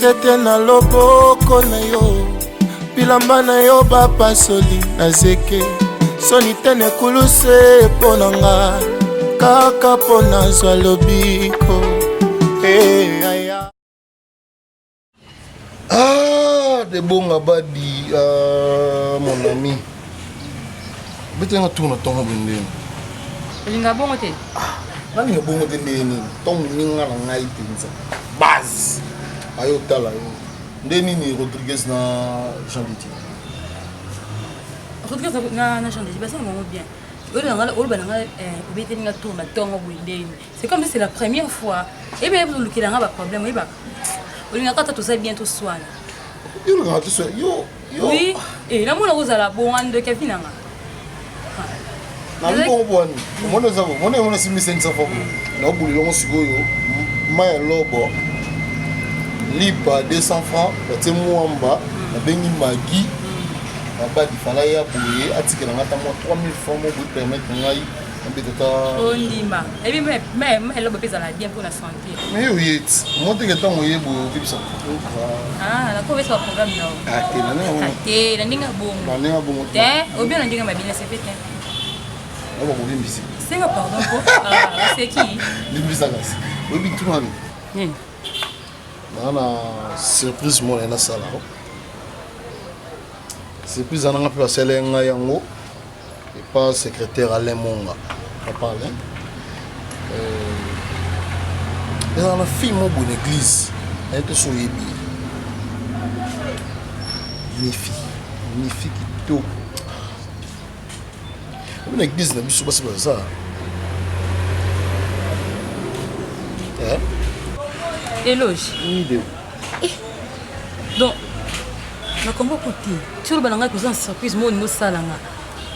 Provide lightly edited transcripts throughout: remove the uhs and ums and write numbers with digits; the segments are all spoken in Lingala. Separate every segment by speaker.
Speaker 1: sete na loboko na yo bilamba na yo bapasoli na zeke soni tene kuluse ponanga kaka pona zwa lobiko aya
Speaker 2: de bonga badi mon ami betenga tuna tonga bindeni
Speaker 3: linga bongo te
Speaker 2: nani nga bongo te ndeni tonga ninga na ngai penza base ayo tala yo ndeni ni Rodriguez na Jean Diti
Speaker 3: Rodriguez na Jean Diti basa mo bien c'est comme si c'est la première fois et bien vous le nga ba problème iba olinga kata tout ça bien tout soin
Speaker 2: yo nga tout ça yo
Speaker 3: oui et la mona rozala bon ande Kevin nga
Speaker 2: na ngo boni mona zabo mona simi senza foko na obuli longo sikoyo maya lobo lipa 200 francs batie mwamba na bengi magi ba di fala ya boye atikela ngata mo 3000 francs mo bu permettre ngai mbetata
Speaker 3: ondima et puis mais lobo pesa la bien pour la santé
Speaker 2: mais yo yet mo te que tango yebo kibisa
Speaker 3: la ko wesa programme no ate na ninga bongo te obien na ndinga mabina c'est fait
Speaker 2: on va courir ici
Speaker 3: c'est nga pardon pour c'est qui
Speaker 2: limbisa gas obi tumami na surprise mo na sala surprise ananga pe baselenga yango et pas secrétaire Alain Monga papa Alain dans la fille mo bonne église elle te soyebi mi fille qui to une église na biso basi baza
Speaker 3: éloge
Speaker 2: idée
Speaker 3: donc na kombo kuti sur balanga ko surprise mo no salanga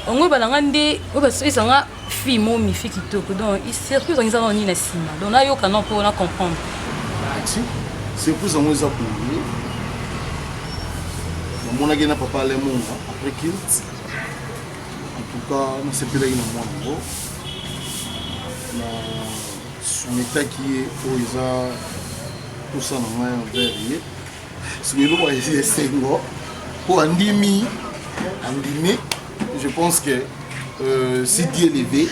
Speaker 3: ongo balanga nde o ba sanga fi mo mi fi kitoko donc il surprise on za ni na sima donc na yo kana pour na comprendre
Speaker 2: si surprise on za pour mon agena papa le monde après qu'il en tout cas nous c'est plus là na moi na sumita qui est oiza tout ça na main verrier ce que nous voyons c'est ngo pour andimi je pense que si Dieu levé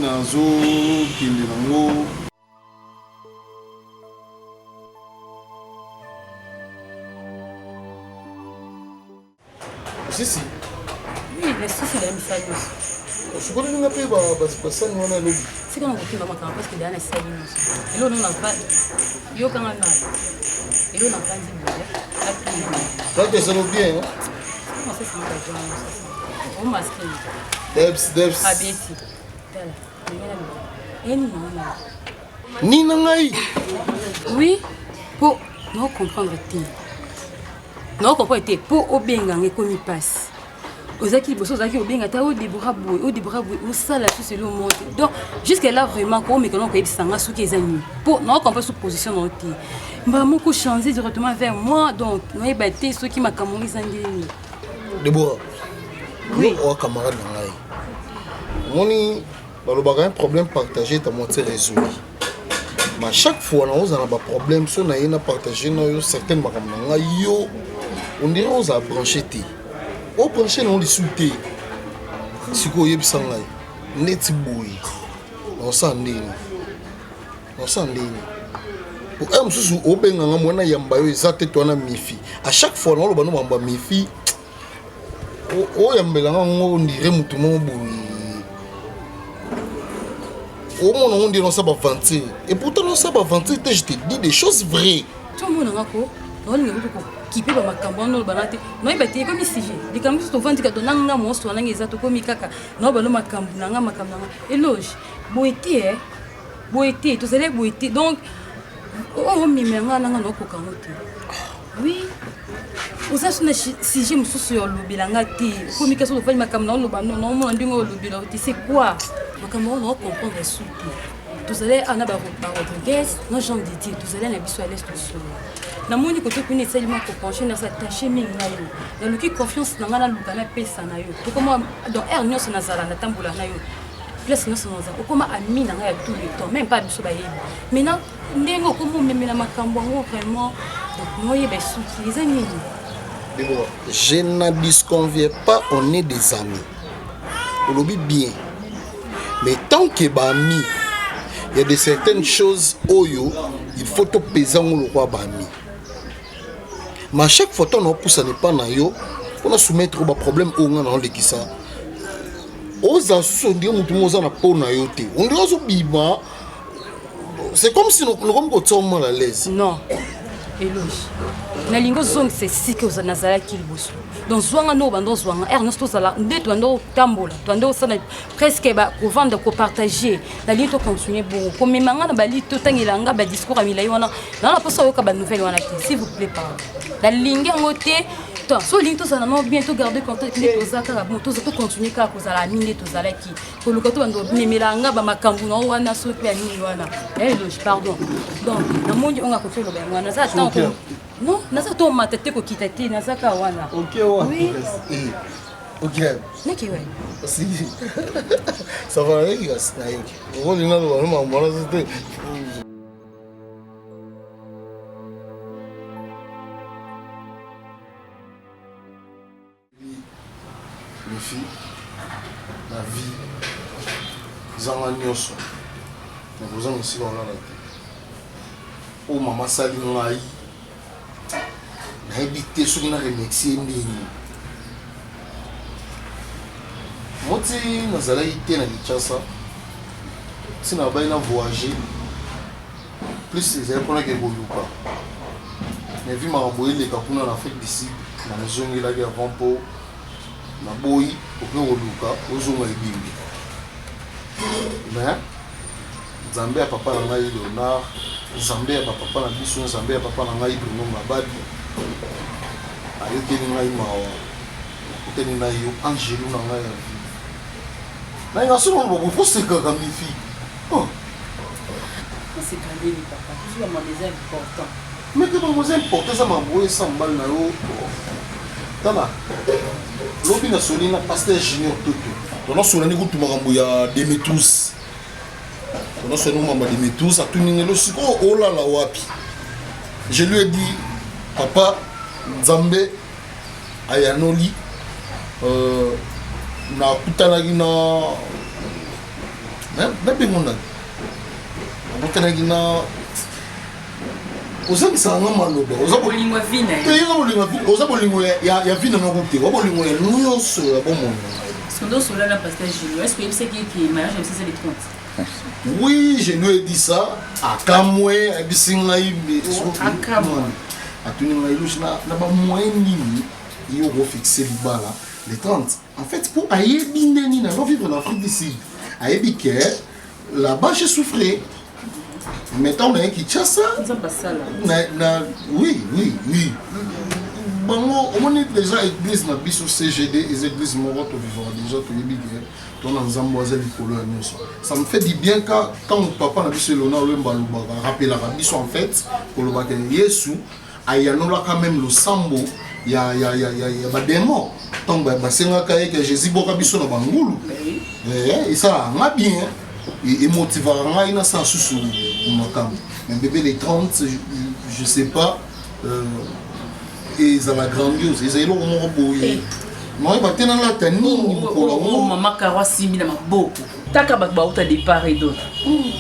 Speaker 2: nazo kinde nango si
Speaker 3: oui mais si la message
Speaker 2: je connais une appel ça nous on a lobby
Speaker 3: c'est qu'on a beaucoup maman parce que derrière ça et là on n'a pas yo quand on a et là on n'a pas dit
Speaker 2: là ça va bien
Speaker 3: on masque
Speaker 2: Debs
Speaker 3: abeti
Speaker 2: ni nangai
Speaker 3: oui pour nous comprendre non comprendre pour obenga ngekomi passe ozaki boso ozaki obenga ta o débora boy o sala tout c'est le monde donc jusqu'à là vraiment ko me kono ko ebisanga souki ezani pour non comprendre sous position non ti mba moko changer directement vers moi donc non ebate ceux qui makamoni zangeli
Speaker 2: Débora
Speaker 3: oui
Speaker 2: o camarade nangai moni balobaka un problème partagé ta moitié résolu mais chaque fois on a un problème so na yena partager na yo certaines makambo nanga yo on dirait on a branché ti o branché na on discuter siko yebisa ngai neti boy on sandeni pour un mususu obenga nga mwana yamba yo ezate to na mifi à chaque fois on loba no mamba mifi o yambela nga ngo on dirait mutu mo boy au monde on dit non ça va vanter et pourtant non ça va vanter je te dis des choses vraies
Speaker 3: tout le monde a ko on ne peut pas qui peut pas makambo no banate no ibati comme si les kambi to vandi ka donanga mo so nanga ezato komi kaka no balo makambo nanga éloge boité to zele boité donc on mimenga nanga no ko kamote oui osa suna si je me soucie yo lobilanga ti komi ka so vandi makambo no bano no mo ndingo lobila ti c'est quoi makambo no comprendre souti to zele ana ba Rodriguez no Jean Diti to zele na biso à l'est tout na moni côté kuni seulement pour pencher na s'attacher mingi na yo na luki confiance na ngana lukana pesa na yo to comment dans ernios na zala na tambola na yo place nyonso naza okoma ami na ngai ya tout le temps même pas biso bayebi maintenant ndenge okoma omemela makambo yango vraiment donc moyeba esuki eza nini.
Speaker 2: Je ne disconviens pas, on est des amis. On le dit bien. Mais tant que bami, il y a de certaines choses oyo, il faut te peser en le roi bami. Mais à chaque fois on pousse n'est pas na yo, on a soumettre au problème au ngana le kisa. Oza sous dire mutu moza na po na yo te. On dit ozo biba. C'est comme si nous comme ko mal à l'aise.
Speaker 3: Non. Eloge. Na lingo zong c'est si que nazala ki liboso. Donc zwanga no bando zwanga Ernest Tozala nde twando tambola twando sana presque ba ko vendre ko partager na li to continuer bon ko memanga na bali to tangilanga ba discours amila yona na poso yo ka ba nouvelle wana te s'il vous plaît pas la ligne ngote to so ligne to sana no bientôt garder contact ni to zaka bon to continuer ka ko zala mine to zala ki ko lukato bando memelanga ba makambu na wana so pe amini wana Eloge pardon donc na mondi on a ko felo ba wana za tant non, nasa to matete ko kitati nasaka wana.
Speaker 2: OK wa. Oui. OK.
Speaker 3: Niki ouais.
Speaker 2: Si. Ça va aller gars, na yoki. On dit na lo ma mona c'était. Les filles, la vie, zanga nyoso. Nous avons ici dans la tête. Oh maman sali ngai. Habité sur une remercier ndini moti nazala ité na Kinshasa si na baina voyager plus c'est pour que boluka mais vu ma boyele ka kuna na Afrique du Sud na zongi la avant po na boyi pour que boluka ozonga ibimbi mais Zambé a papa na ngai Léonard Zambé a papa na biso Zambé a papa na ngai Bruno Mabadi ayo keni ngai mawa keni na yo Angelo na ngai na nga solo bo faut se ka mi fi oh
Speaker 3: c'est grandi ni papa toujours ma maison important
Speaker 2: mais que mon maison important ça m'a boyé sambal na yo tala lobi na solina pasteur junior toto donc solani ko tumakambo ya Demetus donc c'est nous maman Demetus a tuningelo siko oh là là wapi je lui ai dit papa Nzambe ayanoli na kutanaki na bengonda kutanaki na ozangisaka nga maloba oza bolingo ya vina na kote wa bolingo ya nyonso ya bomona oui je lui ai dit ça akamwe abisi ngai na ba moyen nini yo go fixer libala les 30 en fait pour ayebi neni na vivre en Afrique du Sud ayebi que là-bas j'ai souffré mettons na Kinshasa oui bango on est déjà église na biso CGD les églises moro to vivre déjà to yebi que ton ensemble oza likolo ya nyonso ça me fait du bien quand papa na biso lona olemba lobaka rappela ka biso en fait kolobaka Yesu ayanola quand même le sambo ya ba démon donc ba senga ka que Jésus boka biso na bangulu et ça nga bien et motiva nga ina sa susu makam mais bébé les 30 je sais pas et ça va grandiose ils ont mon boy moi ba tena la tani
Speaker 4: ko mama karwa simi na maboko taka ba uta départ et d'autres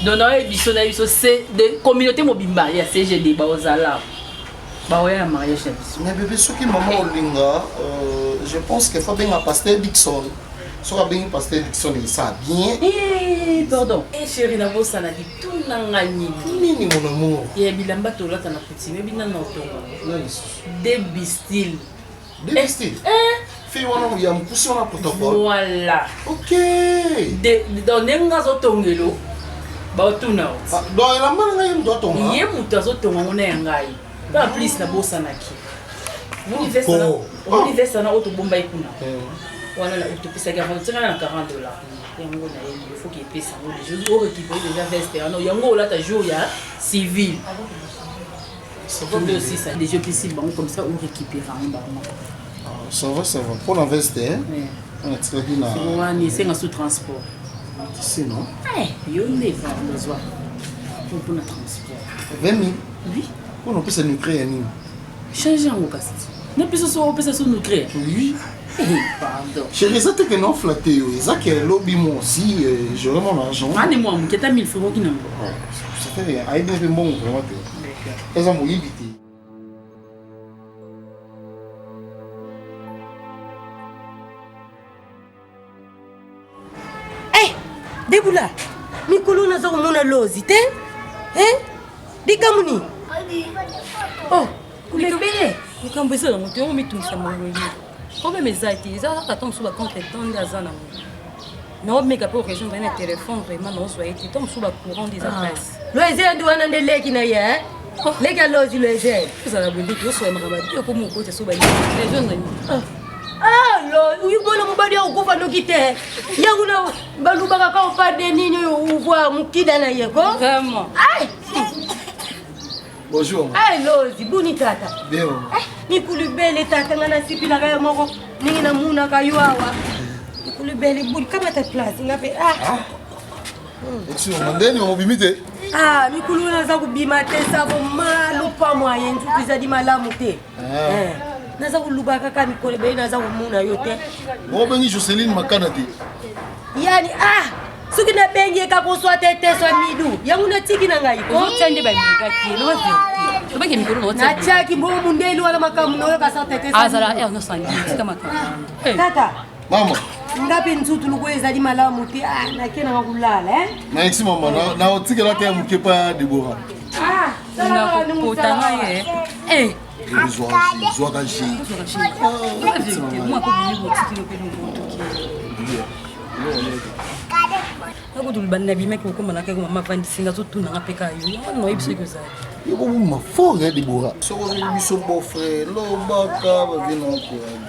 Speaker 4: donc na biso c'est de communauté mobimba ya CGD ba ozala. Bah ouais, un mariage.
Speaker 2: Mais bébé, ce qui maman Olinga, je pense qu'il faut bien un pasteur Dixon. Soit bien un pasteur Dixon, il ça bien.
Speaker 4: Eh, pardon. Eh chérie, na bossa na dit tout nangani.
Speaker 2: Nini mon amour.
Speaker 4: Il y a bilamba to là na petit, mais bien na otonga. Débistil.
Speaker 2: Débistil. Fille wana ya mpusi wana protocole.
Speaker 4: Voilà.
Speaker 2: OK.
Speaker 4: Dans nenga zotongelo. Ba otuna.
Speaker 2: Donc la manga ngai ndo tonga.
Speaker 4: Ye mutu azotonga ngona ya ngai. Pas plus na bossa na ki. L'univers na auto bomba ikuna. Voilà la utopisa garantie na $40. Yango na il faut qu'il paye ça. Les jours récupérer déjà veste. Non, yango là ta jour ya civil. C'est comme aussi ça. Les jeux possibles comme ça on récupère en bas.
Speaker 2: Ça va. Pour la veste hein.
Speaker 4: On est sous transport.
Speaker 2: C'est non?
Speaker 4: Yo ne va besoin. Pour notre transport.
Speaker 2: 20 000?
Speaker 4: Oui.
Speaker 2: On peut se nucléaire.
Speaker 4: Changer en cast. Ne peut se nucléaire.
Speaker 2: Oui.
Speaker 4: Pardon.
Speaker 2: Chérie, ça t'es que non flatté. Ça qui est lobby moi aussi, j'aurai mon argent.
Speaker 4: Ah, moi, mon qui est à 1000 francs qui n'en
Speaker 2: ça fait rien. Aïe, bien bon, vraiment. Elles ont évité.
Speaker 5: Debula, Mikulu na zoko mona lozi te? Dikamuni. Oh,
Speaker 3: Mikobele. Mikambo eza nango te yango mitumisa mongoli. Problème eza te eza kaka ntango mosusu bacompte etonde aza nango. naomeka mpe occasion zali na telefone vraiment naozwa ye te ntango mosusu bacourant nde eza place
Speaker 5: loeze ndi wana nde leki na ye leki alozi loeze
Speaker 3: ozala bwendeki osoya makambo adi oko mokoti so baezo
Speaker 5: uyibona mobali akukufa noki te yangu na balubaka ka opade nini uvwa mokida na ye ko
Speaker 3: vraiment
Speaker 2: bonjour
Speaker 5: lozi buni tata
Speaker 2: bien
Speaker 5: nikulubele tata nga nasipilaka ye moko ningi namunaka yo awa nikulubele buni kamata place nga mpe
Speaker 2: ndeni obimi te
Speaker 5: mikulu naza kubima te savo malupa mwaye nzuku ezali malamu te naza koluba kaka mikolo ebele naza komuna yo te
Speaker 2: obengi Joseline makana te
Speaker 5: yani soki nabengi ye kaka oswa te te swa midu yango natiki na ngai
Speaker 3: ozotya nde balinga te loba verité obenge mikolo naotya
Speaker 5: natiaki mbo mundeli wana makambo naoyoka sa te te
Speaker 3: azala nosangi tika makambo
Speaker 5: tata
Speaker 2: mama
Speaker 5: ngapi nzutu luko ezali malamu te nake nanga kulala
Speaker 2: naiksi mama na otikela te moke pa Debora
Speaker 3: nakopotanga ye
Speaker 2: zwaka ji
Speaker 3: nakotolubani na bimaki okomanaka mama vandisinga azotunanga mpe ka yo noyebiso eki ozali
Speaker 2: yokobuma fort Debora soko oyebi biso beau-frère lobaka bavi na okoyani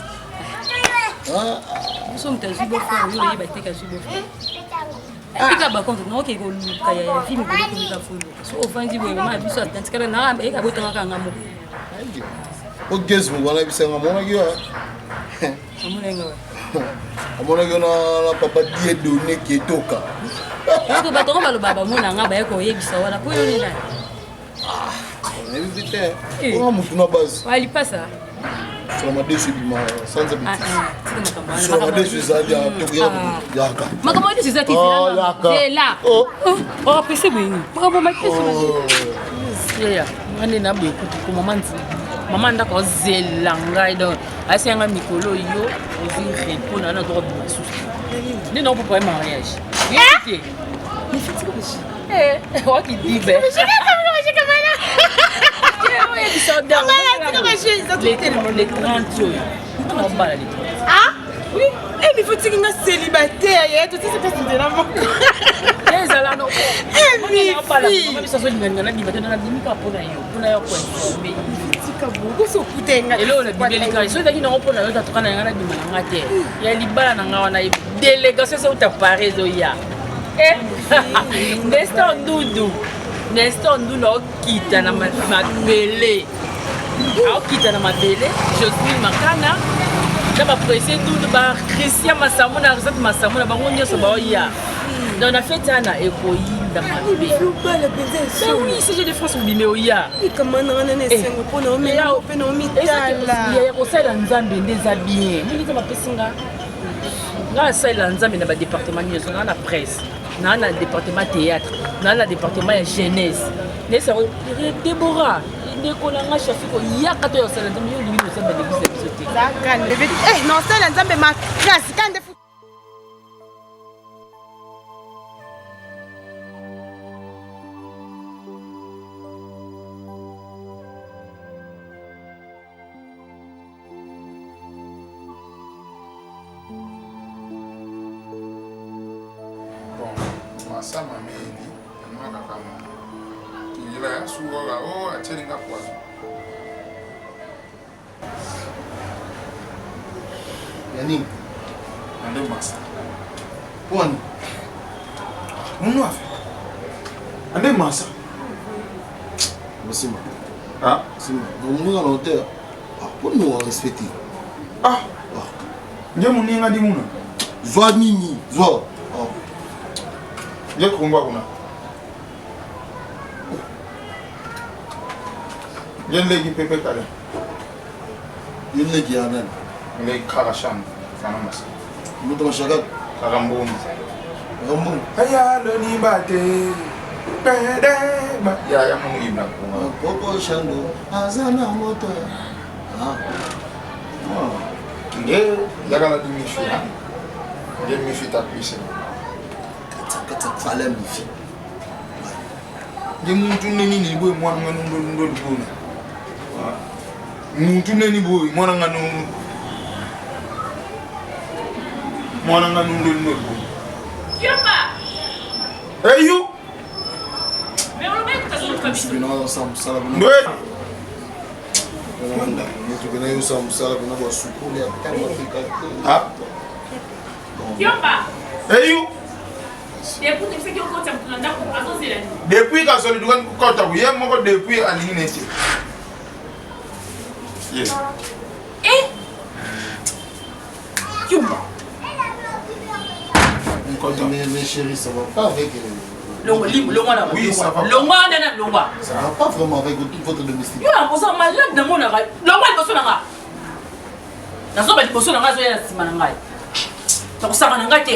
Speaker 3: biso moto azwi bofrère oyo oyeba te azwi bofrère epika bakonte naokeke koluka ya vi mikolo kolika foluka so ofandi boye mama ya biso atantikala na eyeka botangaka nga moko
Speaker 2: ogezi mobana bisanga amonaki yo
Speaker 3: amonenga
Speaker 2: amonaki yo na papa Dieudonné Kietoka
Speaker 3: parceke bato ngo baloba bamonanga baye koyebisa wana po yo nina
Speaker 2: nayebi te onga motu na base
Speaker 3: alipasa
Speaker 2: sur ma desu bima sans habitude sur ma desu ezali yaka
Speaker 3: makambo adi eza tezela apese boyini makambo makesea ande na boye kutu ko mama ndako ozela ngai donc asianga mikolo yo ozi repo na toko bima susu nde na opopa ye mariage yete wakidibe les 30 oyo obala les 30
Speaker 6: oui mais faut que nga célibataire tout ça c'est de la moko
Speaker 3: ezala no
Speaker 6: oui
Speaker 3: so lingana na bima tena na bimika pona yo kwa informer
Speaker 6: tika buku so kutenga
Speaker 3: elo na bibeli kai so ndaki na opona yo tatokana ngana bima na ngate ya libala na ngawa na délégation so ta Paris oya Nestor Ndudu okita na mabele aokita na mabele Joseline Makana na bapresse Ndudu ba Christian Masambo na Risette Masambo na bango nyonso baoya donc na fête ana ekoyinda mabe oui c'est de France obime oya
Speaker 6: ikamana na nesengo pona omela opena omitala
Speaker 3: ya kosala nzambe nde za bien ndenge bapesinga nga sala nzambe na ba département nyonso na presse na département théâtre na département ya jeunesse nesa Debora ndeko na nga shafiko yaka to yosala nzambe yo lingi osamba l'église biso te
Speaker 6: zakande non sala nzambe makasi kande
Speaker 7: sama mengi maka kama kila suara achelinga kwa
Speaker 2: yani
Speaker 7: ndio masa
Speaker 2: pwani
Speaker 7: munwafe ande masa
Speaker 2: basima
Speaker 7: sima
Speaker 2: munga na hotel pwani wa respecter
Speaker 7: nje muninga di muna
Speaker 2: zwa nini zwa
Speaker 7: Je kumba kuna. Je legi pepe kale.
Speaker 2: Je legi anan.
Speaker 7: Legi karashan fana mas.
Speaker 2: Muto mashagat.
Speaker 7: Karambum.
Speaker 2: Rambun.
Speaker 7: Aya lo ni bate. Bede. Ya mu ibna kuma.
Speaker 2: Popo shando. Azana moto. Ah.
Speaker 7: Nge yagala di mifi ha. Nge mifi ta pise.
Speaker 2: Kata fala mifi.
Speaker 7: Nge muntu neni ni boy mwana nganu ndo bona. Muntu neni boy mwana nganu ndo.
Speaker 4: Yamba.
Speaker 7: Hey you.
Speaker 4: Mais on le met que ça se fait.
Speaker 2: Bino sam sala bino.
Speaker 7: Ndo.
Speaker 2: Manda. Muto bino yo sam sala bino ba sukuli ya kama fika.
Speaker 7: Ah.
Speaker 4: Yamba.
Speaker 7: Hey you.
Speaker 4: Depuis que tu fais que tu as un pour c'est la nuit.
Speaker 7: Depuis quand on doit kota buye moko depuis alinete. Yes.
Speaker 4: Eh? Yamba.
Speaker 2: Mais chérie, ça va pas avec...
Speaker 4: Longo libre, longo na.
Speaker 7: Oui, ça va.
Speaker 4: Longo na longo.
Speaker 2: Ça va pas vraiment avec toute votre domestique.
Speaker 4: Yo na posa malade na mona ga. Longo liboso na nga. Na zo ba liboso na nga zo ya sima na ngai. Ta kusaka na ngai te.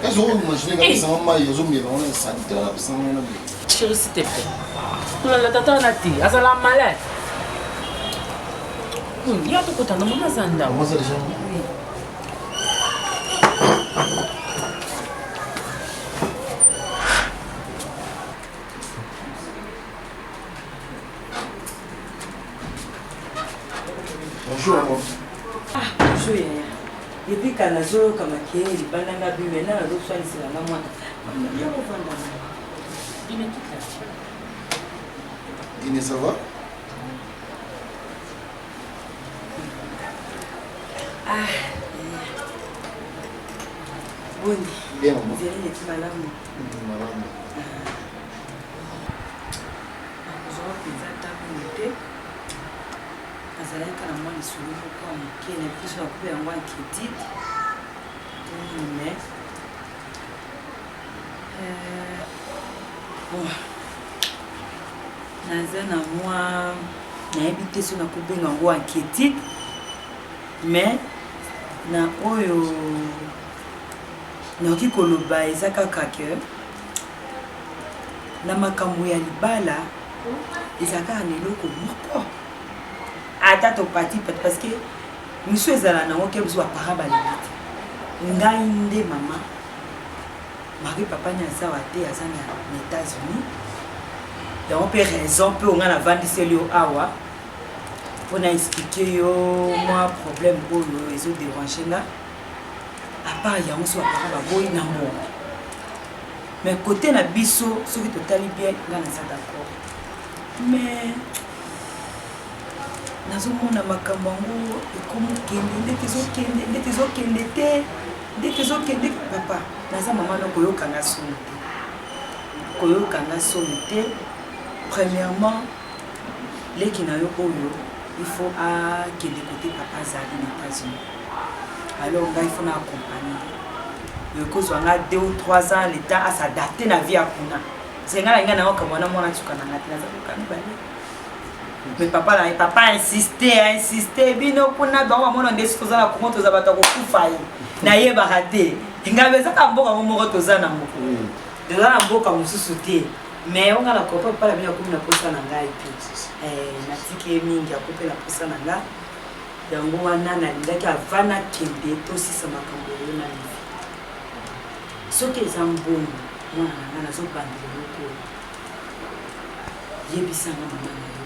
Speaker 2: Est-ce que vous imaginez que ça va mal, ils ont mis dans un sanitaire là, ça va mal.
Speaker 4: Chérie, s'il te plaît. La tata na ti, azala malade. Ya to kota na mona zanda.
Speaker 2: Comment ça déjà?
Speaker 7: Bonjour maman.
Speaker 5: Ah, bonjour yaya. Depuis quand nazo kama kile libanda bi mena na doswa ni sila na mwana. Yo vanda.
Speaker 4: Dine kita.
Speaker 2: Dîner, ça va?
Speaker 5: Ah. Boni.
Speaker 2: Bien maman.
Speaker 5: Zeli ni malamu.
Speaker 2: Malamu.
Speaker 5: Nakuzoa pizza tabu nite. Azalaka na mwana suluhu kwa mkene kisha kupe yangu ankredit. Mais bon. Naza na mwa nayebi te so nakobenga yango ankredit. Mais na oyo nakoki koloba eza kaka ke na makambo ya libala ezalaka na eloko moko ata topati parce que miso ezala nango ke biso bapara balingi te ngai nde mama mari papa ni aza wa te aza na États-Unis yango mpe raison mpe onga navandiseli yo awa mpona explike yo mwa problème oyo ezoderange nga apart yango so bapara baboyi na mbongo mais côté na biso soki totali bien nga naza d'accord mais nazomona makambo yango ekomokende ndeti ezokende te ndeti ezokende papa naza mama no koyokanga soni te premièrement leki na yo oyo il faut akende côté papa azali na États-Unis alors ngai il faut na accompagner ekozwa nga 2 ou 3 ans l'état asadapte na vie akuna senga na nga na okamwana mwana tsuka na ngati naza kokani bale mais papa insisté bino kuna bango mwana ndesi toza na kongo toza bato kokufa ye nayebaka te ngabe ezaka mboka moko toza na moko toza na mboka mosusu te mais onga na kopa pala bino komi na posa na ngai te natiki ye mingi akope na posa na nga yango wana nalingaki avana kende tosisa makambo oyo na livi soki eza mbongo mwana na nga nazobandela eloko yebisanga mama na yo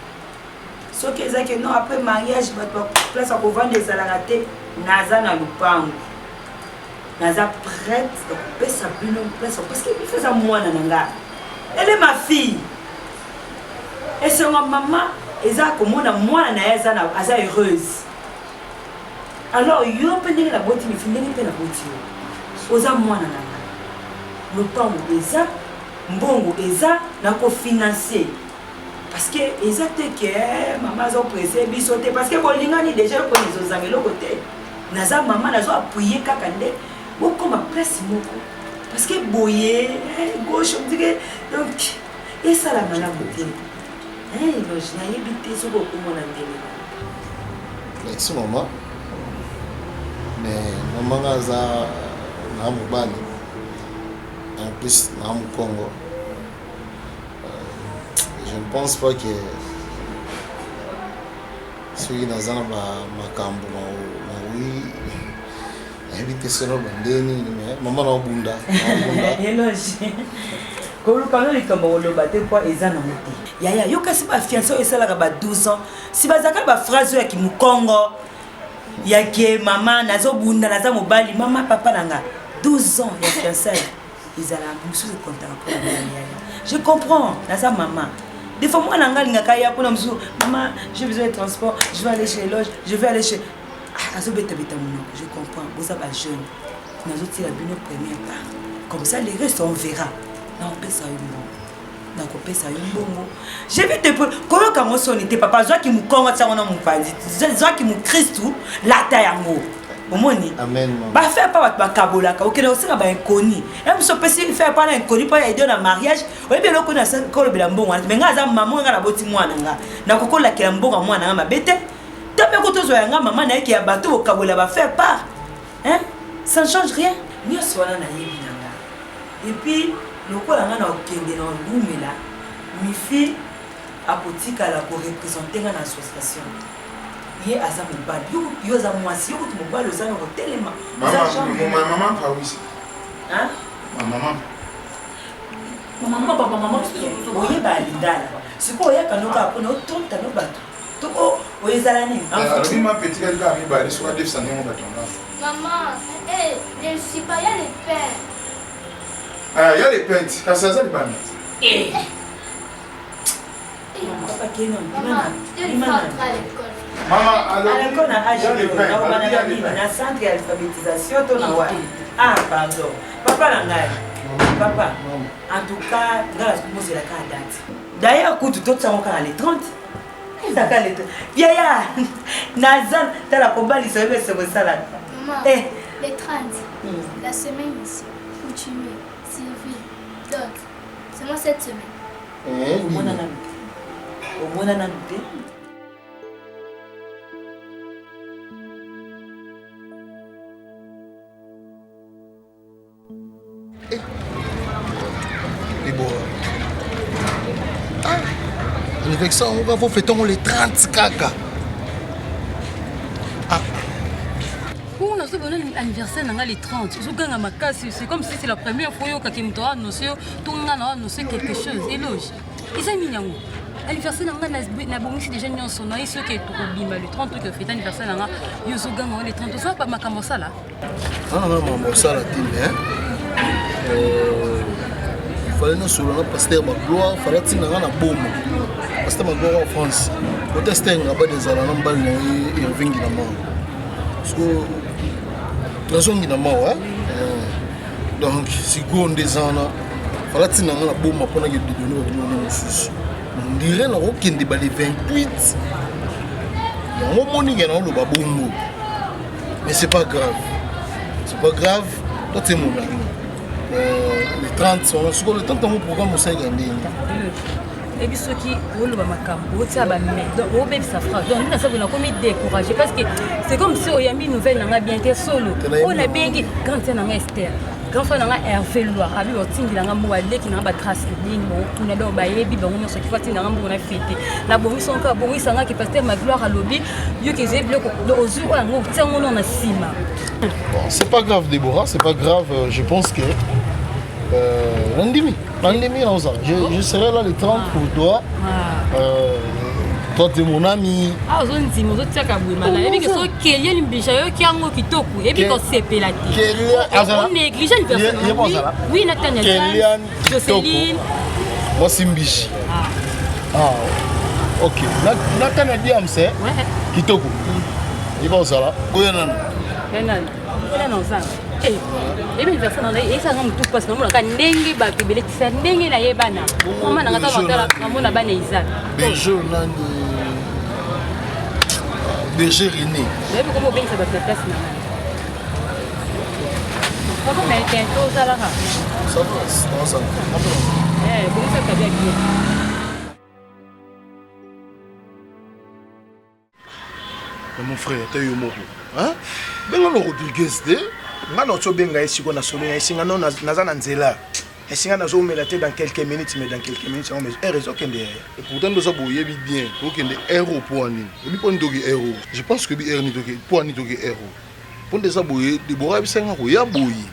Speaker 5: soki ezaki non après mariage bato place ya kovanda ezalaka te naza na lupango naza prête akopesa bino place parce que biso eza mwana na nga ele ma fille esenga mama eza komona mwana na ye aza heureuse alors yo mpe ndenge naboti mifi ndenge mpe naboti yo oza mwana na nga lopango eza mbongo eza nakofinancer parce que eza te ke mama azoprese biso te parce que bolingani déjà eloko ezozanga eloko te naza mama nazo appuye kaka nde bokoma place moko parce que boye gauche on dirait donc et ça la malamu te loge nayebi te soki okomona ndenge
Speaker 2: merci maman mais maman nga aza na mobali en plus na mokongo je ne pense pas que soki naza na makambo nawi nayebi te solo bandeni mama naobunda
Speaker 5: eloge kolukano likambo koloba te mpo eza na mote yaya yo kasi bafiance oyo esalaka ba 12 ans si bazalaka baphrase oyo yaki mokongo yake mama nazobunda naza mobali mama papa nanga 12 ans ya fiançaille ezala mosusu ekontaka mpona yaya je comprends naza mama des fois moi nanga lingaka ya mpona mosusu mama j'ai besoin de transport je vais aller chez Eloge je vais aller chez azobetabeta monoko je comprends boza bajeune nazotila bino première part comme ça les restes on verra nakopesa yo mbongo nakopesa yo mbongo je vais te koyoka mosoni te papa zwaki mokongo tiango na mopanzi zwaki mokristu lata yango omoni bafaire mpa bato bakabolaka okende kosenga bainconi moso opesi faire mpa na inconi mpo ya idio na mariage oyebi eloko kolobela mbongo wana me nga aza mama nga naboti mwana nga nakokolakela mbongo mwana nga mabe te to mpe kotozwa yanga mama nayeki ya bato bokabola bafaire part ça ne change rien nyonso wana nayebi na nga epuis lokola nga na okende na olumela mifi akotikala korepresente nga na association ye aza mobali yo oza mwasi yo kuti mobali oza na kotelema
Speaker 7: maman pawisi
Speaker 5: mama oyeba alingala sikoyo oyaka noka apona otonta no bato toko oyezala nini
Speaker 8: Maman, je ne suis pas, il y a les pères.
Speaker 7: Ah, il y a les peintes, car ça, c'est les bandes.
Speaker 8: Maman, je ne vais pas entrer à l'école.
Speaker 7: Maman, alors,
Speaker 5: à l'école,
Speaker 7: il y a les peintes.
Speaker 5: Na centre d'alphabétisation, pardon. Papa Langai. Papa, en tout cas, dans la c'est la date. D'ailleurs, quand tu t'es les 30. Yaya, Nazan, t'as la combat, il serait sur le salade.
Speaker 8: Maman, les 30, la semaine ici, coutumier, Sylvie, d'autres. C'est moi cette semaine.
Speaker 5: Au moins, on a noté.
Speaker 2: Et bon. Avec ça, on va faire les 30 caca.
Speaker 3: On a ce bon anniversaire dans les 30. C'est comme si c'est la première fois que tu as annoncé quelque chose. Éloge. Ils ont mis un anniversaire dans la bombe, c'est déjà une sonnerie. Ceux qui ont le 30 qui ont fait anniversaire dans les 30. Tu sais pas ma camossa là?
Speaker 2: Ah non, ma camossa là, il fallait nous soulever pasteur Magloire, il fallait que nous ayons un bon pasteur Magloire en France. Pour tester un rabat des alans, on va aller en vingt guinéens. Parce que nous avons guinéens, donc si on des ans, il fallait que nous ayons un bon pour nous donner au sous. On dirait que nous avons des 28. Nous avons des gens qui ont mais c'est pas grave. C'est pas grave. Toi, tu es mon ami. Les 30 sont là. Le temps que mon programme est gagné.
Speaker 3: Et puis ceux qui roulent ma cambo, ça va mettre. Donc, on ça fera. Donc, nous avons commis découragé parce que c'est comme si on a mis une nouvelle, on a bien été solo. On a bien dit quand on a Esther. Quand on a Hervé Loire, avec le team qui a moalé, qui n'a pas grâce de ligne, on a d'or baillé, on a ce qui fait qu'on a fêté. La bonne son cas, bon, ça n'a qui passe ma gloire à l'objet, Dieu qui est bloqué aux yeux, on a cima.
Speaker 2: Bon, c'est pas grave, Déborah, c'est pas grave. Je pense que. Je serai là les 30 pour toi. Toi, tu es mon ami.
Speaker 3: Ah, je dis, je suis un et puis que y a une bichaille qui a un kitoko et puis qu'on s'est pélaté. On néglige une personne. Oui, Nathaniel. Jocelyne.
Speaker 2: Moi, c'est Mbichi. Ah, ok. Nathaniel Diamse. Kitoko. Il va au Sala. Koyanan.
Speaker 3: Non, ça. Et bien, personne n'a et ça rend tout parce que nous avons ndenge ba bébé qui ça ndenge na yebana. On m'a ngata ngata na mona bana Isaac.
Speaker 2: Berger nani. Berger René.
Speaker 3: Mais comment bien ça va faire place
Speaker 4: Papa mais t'es tout ça là.
Speaker 2: Ça va, ça va.
Speaker 4: Bon ça t'a bien dit.
Speaker 2: Mon frère, t'as eu mon hein? Ben on Rodriguez de.
Speaker 7: Ngano to benga esiko na solo ya singa no nazana nzela. Esinga nazo mela te dans quelques minutes mais dans quelques minutes on met réseau kende.
Speaker 2: Et pourtant nous avons bien pour qu'il y ait héros pour ani. Et puis pour nous héros. Je pense que bi héros ni pour ani héros. Pour des aboyés, des bois bisenga ko ya boyi.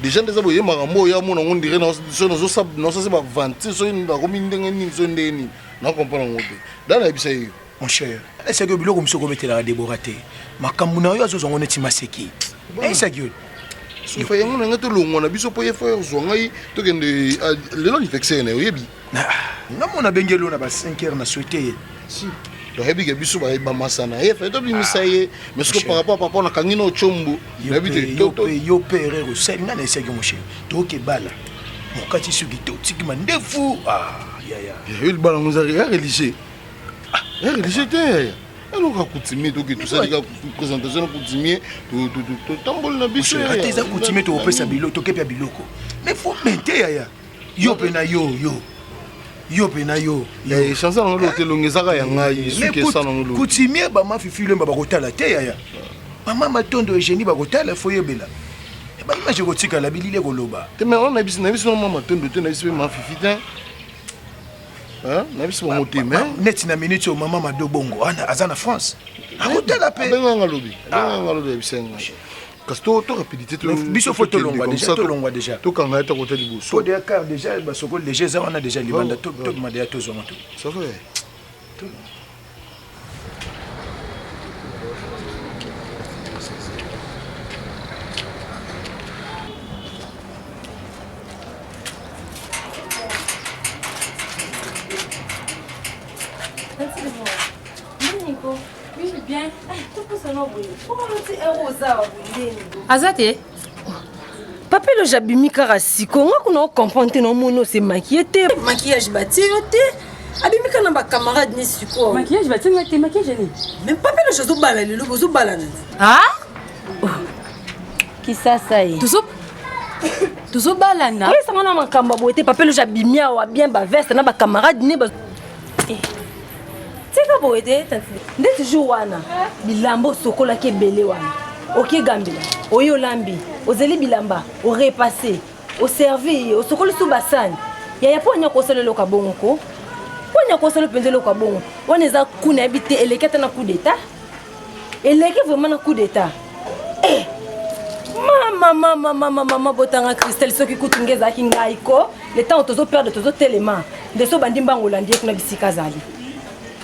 Speaker 2: Des gens des aboyés marambo ya mona on dirait non ça c'est pas vente, so ni ba ko mindenge ni so ndeni. Na comprendre ngote. Dans la bisayo.
Speaker 7: Mon cher, est-ce que biloko msoko metela la déboraté? Makamuna yo azo zongo neti maseki. Est-ce que
Speaker 2: il faut y avoir un peu de long, on a besoin de faire zongai, to kende le long infection ne oyebi.
Speaker 7: Non mon abengelo na ba 5 heures na souhaité.
Speaker 2: Si. Donc hebi ke biso ba masana. E fait to bi misaye, mais ce que par rapport à papa na kangino chombo,
Speaker 7: yo perero, c'est nga na essaye mon cher. To ke bala. Mon kati suki to tiki mandefu. Ah, ya.
Speaker 2: Il bala nous a religieux. Religieux te. Alors ka coutumier to ke tout ça diga présentation coutumier to tambol na biso.
Speaker 7: Ate za coutumier to opesa biloko to kepia biloko. Mais faut mente ya. Yo pena yo. Yo pena yo.
Speaker 2: Ya chanson na l'hôtel ngezaka ya ngai suki ça na ngolo.
Speaker 7: Coutumier ba ma fifile mba bakotala te ya. Mama matondo Eugénie bakotala fo yebela. E ba image ko tika la bilile ko loba.
Speaker 2: Te mais on a biso mama matondo te na biso ma fifita. Hein? Na biso mo te mais
Speaker 7: net na minute o mama madobongo ana azana France. Akotala pe.
Speaker 2: Benga ngalobi bisenga. Casto to rapidité to
Speaker 7: biso photo longwa déjà.
Speaker 2: To kanga ta côté du bosso.
Speaker 7: Faut des cas déjà basoko léger ça on a déjà libanda to demander à tous moto.
Speaker 2: Ça va.
Speaker 3: Azate
Speaker 6: Papa le jabimi kaka siko nga kuna comprendre no mono c'est maquillage maquillage batio te abimi kana ba camarade ni siko
Speaker 3: maquillage batio te maquillage ni
Speaker 6: même papa le jozo bala le bozo bala na
Speaker 3: qui ça y tuzo bala na
Speaker 6: oui ça na makamba boete papa le jabimi awa bien ba veste na ba camarade ni ba tika boete nde toujours wana bilambo sokola ke belé wana ok gambila oyo lambi ozeli bilamba o repasser o servir o sokola sou basani ya ponya ko solo loka bongo ponya ko solo penze loka bongo on eza kuna habité eleketa na coup d'état eleki vraiment na coup d'état mama botanga Christelle soki kutungeza kingai ko le temps tozo perdre tozo telema de so bandi mbango landie kuna bisika zali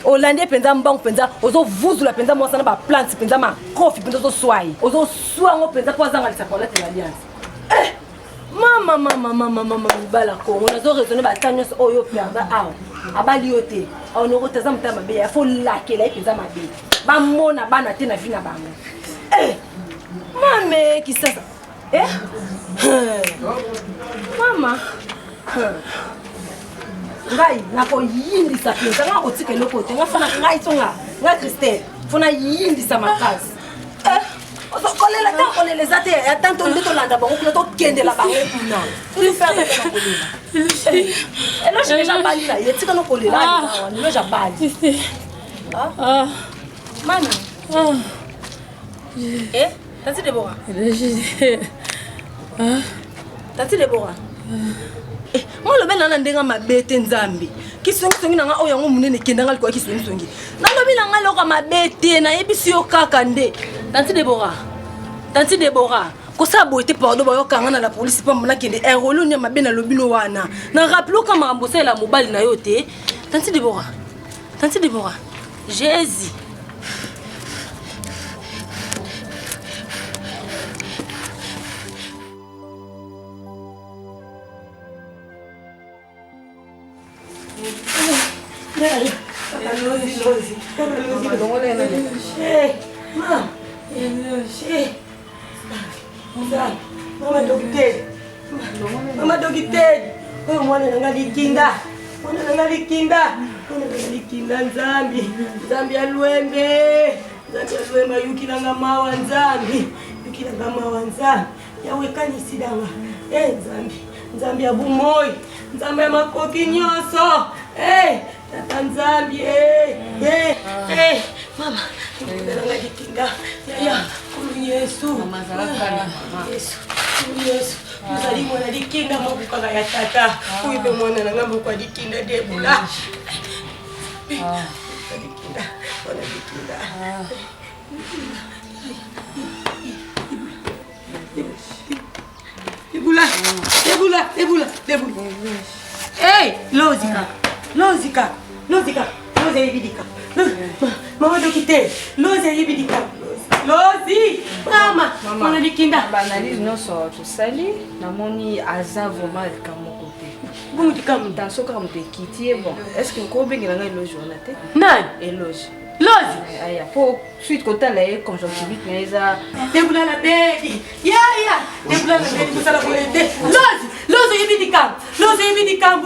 Speaker 6: Holandais penza mbango penza ozo vuzula penza mwasa na ba plants penza ma coffee penza ozo swai ozo swango penza kwa zanga lisakola te alliance mama bala ko on a zo raisonner ba tanyos oyo perda aw abali yote on oko teza mtama be ya fo lakela penza mabe ba mona bana te na vina bango mame kisasa mama ngai nako yindisa penza nga ko tika loko te nga fana ngai tsonga nga Christelle fona yindisa makasi ozo kolela ta kolela zate ya tanto ndito landa bango kuna to kendela bango kuna tu faire de la kolela elo je déjà bali la yetika no kolela ni no ja bali mami tati Deborah tati Deborah moi le ben ndenga mabete nzambi kisongi nanga oyo ngo munene kendanga liko kisongi nalobi nanga loka mabete na yebisi yo kaka nde tanti Deborah ko sa boite pardon ba yo kanga na la police pa mona kende erolo nya mabena lobino wana na rappelo ka mambo la mobali na yo te tanti Deborah Jésus Mama dokiter, oh mwana nanga likinda nzambi alwembe yuki nanga mawa nzambi yawekanisidanga nzambi ya bumoyi nzambi ya makoki nyonso tata nzambi mama nanga dikinga yaya kulu yesu yesu ozali mwana dikinga mokukaka ya tata uyipe mwana nanga moko dikinga debula dikinga mwana dikinga Debula. Hey, Lozika, yibidika. Mama dokite, yibidika. Lozi, mama, mama dikinda.
Speaker 9: Analyse non so to sali, na moni aza vraiment de mon côté.
Speaker 6: Bon dikam
Speaker 9: dans ce cas on peut quitter bon. Est-ce que ko bengi nga éloge on a té?
Speaker 6: Nan,
Speaker 9: éloge.
Speaker 6: Lozi.
Speaker 9: Aya, pour suite côté là conjonctivite mais ça
Speaker 6: debula la baby. Ya, debula la baby pour ça la volonté. Lozi yibidika. Lozi yibidika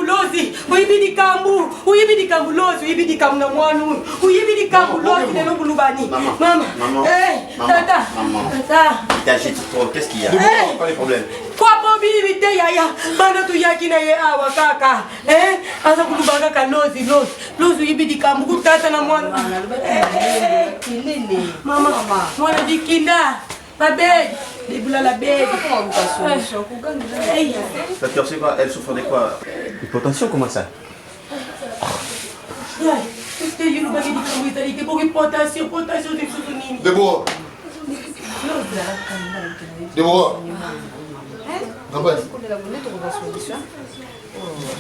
Speaker 6: na mwanu. Uyibidika Lozi de lobulubani. Mama. Tata.
Speaker 10: T'agites trop, qu'est-ce qu'il y a? Pas les problèmes.
Speaker 6: Quoi mobilité yaya? Bana tu yakina ye awa kaka. Asa kulubanga ka Lozi yibidika mbuku tata na mwanu. Mama, mwana dikinda. Ma belle, débula la belle.
Speaker 10: Docteur, c'est quoi? Elle souffre de quoi? Hypotension, comment ça?
Speaker 2: Déborah.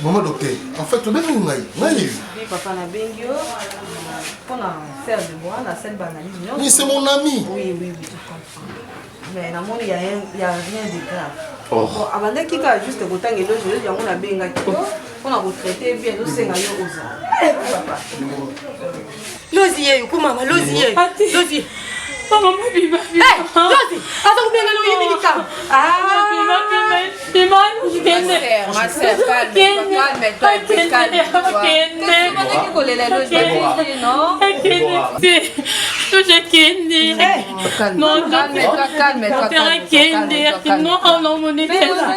Speaker 2: Maman docteur, en fait, tu es
Speaker 9: papa na bengio pour faire de moi la scène banalise.
Speaker 2: Mais c'est mon ami.
Speaker 9: Oui, je comprends. Mais dans mon il y a rien de grave.
Speaker 10: Oh.
Speaker 9: Bon, avant qu'il juste autant que l'autre, je on a benga on a retraité bien nous c'est ngayo oza. Papa.
Speaker 6: Lozi mama, Lozi. Mama biba. Lozi, asa kubenga lo yibidika.
Speaker 9: Ma sœur, calme-toi,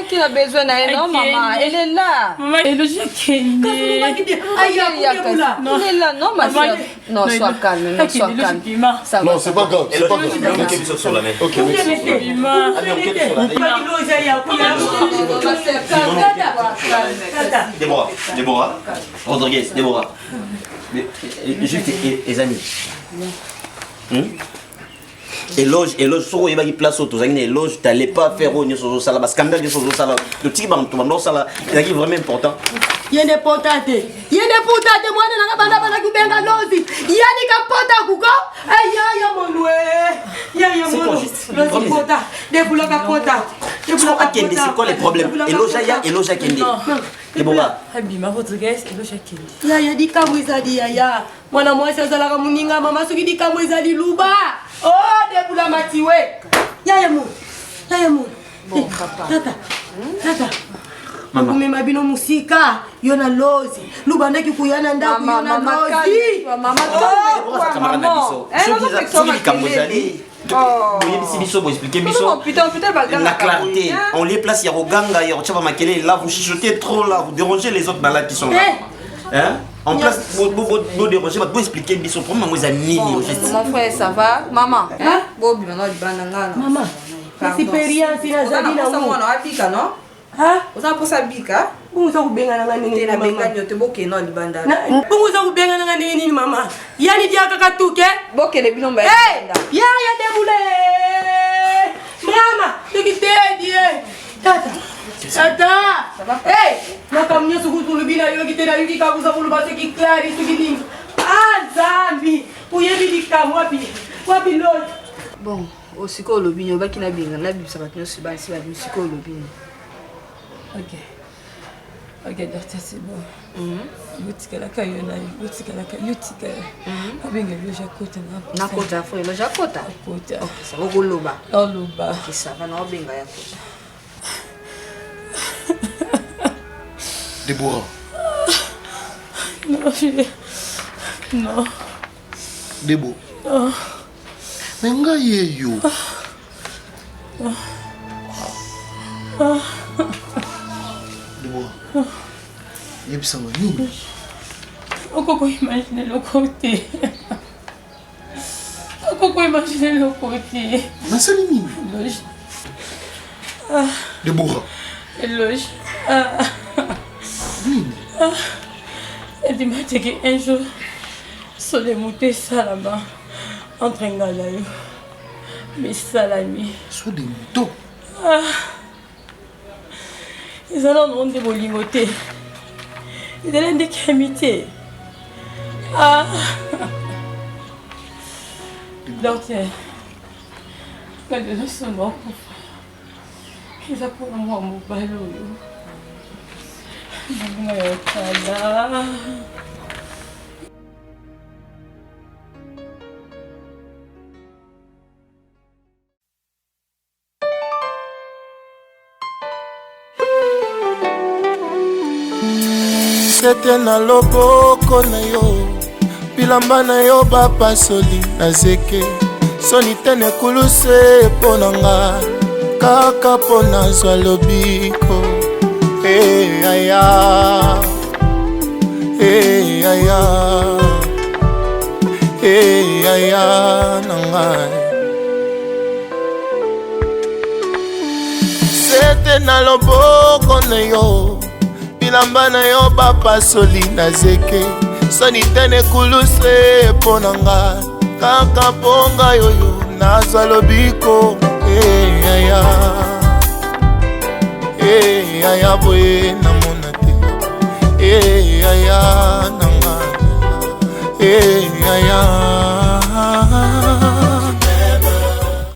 Speaker 9: qui a besoin d'un non, maman, elle est là. Elle est là, non, ma soeur. Non, sois calme,
Speaker 2: Non, c'est pas grave.
Speaker 10: Sur la main.
Speaker 2: Ok,
Speaker 10: Déborah. Rodriguez, Déborah. Juste les amis. Éloge, so il va y place auto, éloge, t'allais pas faire au niveau ça là, scandale de ça là, le petit bam, ça là, c'est vraiment important.
Speaker 6: Il y a des potates, moi na bana kubenga Lozi, yani kapota kuko, Lozi pota, debula kapota.
Speaker 10: C'est quoi les problèmes? Éloge Kende. Déborah.
Speaker 3: Abima Rodriguez, éloge Kende.
Speaker 6: Yaya dikamwe zadi yaya. Mwana mwasi azalaka muninga mama soki dikamwe zadi luba. Oh, debula matiwe. Yaya mu.
Speaker 9: Bon, papa.
Speaker 6: Tata. Mama mema bino musika yona Lozi. Lubandaki kuyana ndaku yona Lozi.
Speaker 9: Maman.
Speaker 10: La clarté, on les place, il y a Roganga, il y a Ochaba Makele, là vous chuchotez trop, là vous dérangez les autres malades qui sont là. Hein? En place, vous dérangez, vous expliquez, ils sont vraiment mes amis.
Speaker 9: Mon frère, ça va? Maman, Bobi, maman,
Speaker 6: expérience inazali na
Speaker 9: mwana wapika no? Uza posa bika?
Speaker 6: Unguza kubenga na nini
Speaker 9: tena benga nyote boke no libanda.
Speaker 6: Unguza kubenga na nini mama? Yani dia kakatuke?
Speaker 9: Boke le bilomba ya banda.
Speaker 6: Ya debule. Mama, tukitedie. Tata. Makamnya suku bina yo kitera yuki kakuza bulu base ki clari sugini. Zambi. Uyebi dikam wapi Lord.
Speaker 9: Bon, au sikolo binyo baki na binga na bibisa bakinyo sibansi ba sikolo binyo.
Speaker 3: Ok, docteur, c'est bon. Yotikalaka yona, yotika. Abenga yo jakota na.
Speaker 9: Nakota fo yo jakota.
Speaker 3: Kota.
Speaker 9: Ok, ça va goloba.
Speaker 3: Oloba.
Speaker 9: Ok, ça va na obenga ya kota.
Speaker 2: Déborah.
Speaker 3: Non.
Speaker 2: Débo. Mais nga yeyo. Deborah, yebisanga nini?
Speaker 4: Okoko imagine le côté. Okoko imagine le côté.
Speaker 2: Nasali nini?
Speaker 4: Loge.
Speaker 2: Deborah.
Speaker 4: Loge.
Speaker 2: Nini?
Speaker 4: Elle m'a dit qu'un jour, sur les moutées salama, entre un gars là, mais salami.
Speaker 2: Sur des moutons?
Speaker 4: Ils ont un de bolimoté. Ils ont des amitiés. Donc, quand ils sont morts, ils ont pour moi mon ballon.
Speaker 1: C'était na loboko na yo bilamba na yo bapasoli na zeke soni tene kuluse mpo na nga kaka mpo nazwa lobiko aya na ngai c'était na loboko na yo bilamba na yo bapasoli na zeke soni tene kuluse mpo na nga kaka mpo ngai oyo nazwa lobiko aya boye namona te aya na nga